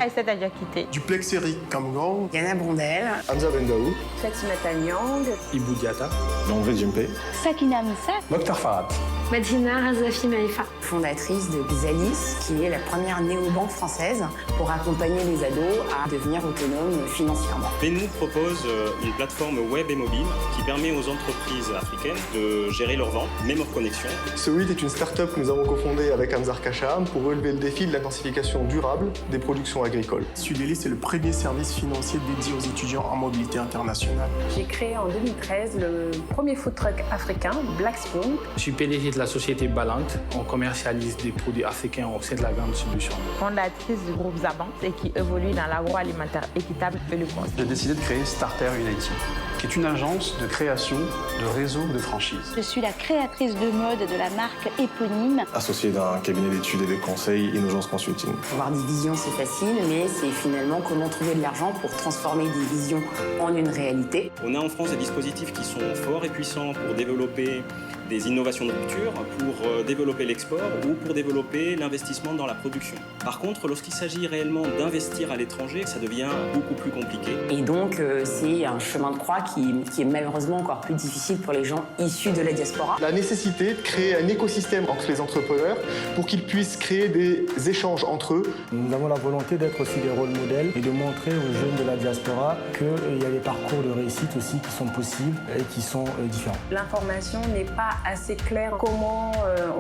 Aïssata Diakité, Duplex Eric Kamgang, Yana Brondel, Hamza Bendaou, Fatimata Nyang, Ibou Diatta, André Djempe, Sakina Moussa, Mokhtar Farhat, Madina Razafi Maïfa, fondatrice de Xalis, qui est la première néobanque française pour accompagner les ados à devenir autonomes financièrement. Benoût propose une plateforme web et mobile qui permet aux entreprises africaines de gérer leurs ventes, même hors connexion. Sowit est une start-up que nous avons cofondée avec Hamzar Kacham pour relever le défi de l'intensification durable des productions agricoles. Sudelis est le premier service financier dédié aux étudiants en mobilité internationale. J'ai créé en 2013 le premier food truck africain, Black Spoon. Je suis PDG de la société Balante. On commercialise des produits africains au sein de la grande distribution. Fondatrice du groupe Zabant et qui évolue dans l'agroalimentaire équitable et le conseil. J'ai décidé de créer Starter United, qui est une agence de création de réseaux de franchises. je suis la créatrice de mode de la marque éponyme. Associé d'un cabinet d'études et de conseils, Innogence Consulting. Avoir des visions, c'est facile, mais c'est finalement comment trouver de l'argent pour transformer des visions en une réalité. On a en France des dispositifs qui sont forts et puissants pour développer des innovations de rupture, pour développer l'export ou pour développer l'investissement dans la production. Par contre, lorsqu'il s'agit réellement d'investir à l'étranger, ça devient beaucoup plus compliqué. Et donc, c'est un chemin de croix qui est malheureusement encore plus difficile pour les gens issus de la diaspora. La nécessité de créer un écosystème entre les entrepreneurs pour qu'ils puissent créer des échanges entre eux. Nous avons la volonté d'être aussi des rôles modèles et de montrer aux jeunes de la diaspora qu'il y a des parcours de réussite aussi qui sont possibles et qui sont différents. L'information n'est pas assez claire. Comment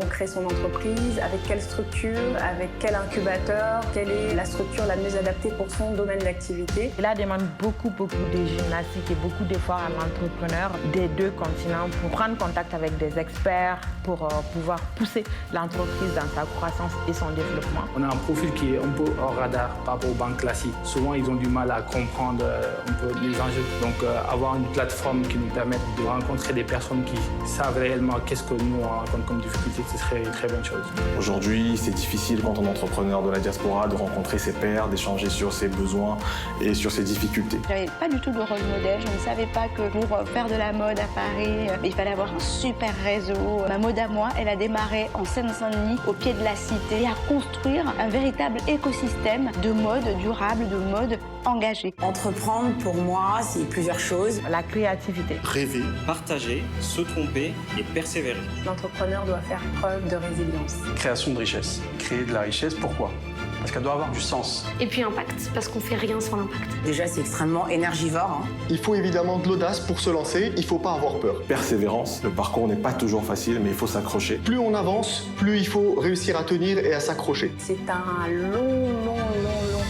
on crée son entreprise, avec quelle structure, avec quel incubateur, quelle est la structure la mieux adaptée pour son domaine d'activité. Cela demande beaucoup de gymnastique et beaucoup d'efforts à l'entrepreneur des deux continents pour prendre contact avec des experts, pour pouvoir pousser l'entreprise dans sa croissance et son développement. On a un profil qui est un peu hors radar par rapport aux banques classiques. Souvent, ils ont du mal à comprendre un peu les enjeux. Donc, avoir une plateforme qui nous permette de rencontrer des personnes qui savent réellement qu'est-ce que nous on rencontre comme difficulté, ce serait une très bonne chose. Aujourd'hui, c'est difficile quand on est entrepreneur de la diaspora de rencontrer ses pairs, d'échanger sur ses besoins et sur ses difficultés. Je n'avais pas du tout de rôle modèle, je ne savais pas que pour faire de la mode à Paris, il fallait avoir un super réseau. Ma mode à moi, elle a démarré en Seine-Saint-Denis, au pied de la cité, à construire un véritable écosystème de mode durable, de mode engagée. Entreprendre, pour moi, c'est plusieurs choses. La créativité. Rêver, Partager, se tromper et persévérer. L'entrepreneur doit faire preuve de résilience. Création de richesse. Créer de la richesse, pourquoi ? Parce qu'elle doit avoir du sens. et puis impact, parce qu'on fait rien sans l'impact. Déjà, c'est extrêmement énergivore. Il faut évidemment de l'audace pour se lancer, il ne faut pas avoir peur. Persévérance, le parcours n'est pas toujours facile, mais il faut s'accrocher. Plus on avance, plus il faut réussir à tenir et à s'accrocher. C'est un long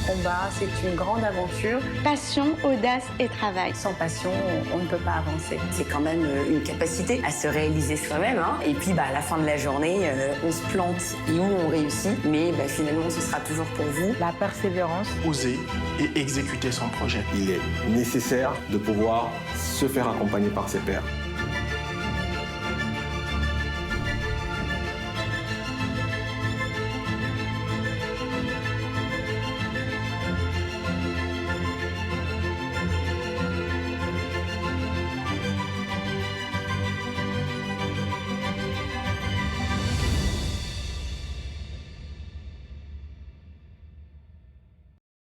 combat, c'est une grande aventure. Passion, audace et travail. Sans passion, on ne peut pas avancer. C'est quand même une capacité à se réaliser soi-même. Et puis, à la fin de la journée, on se plante et où on réussit. Mais finalement, ce sera toujours pour vous. La persévérance. oser et exécuter son projet. Il est nécessaire de pouvoir se faire accompagner par ses pairs.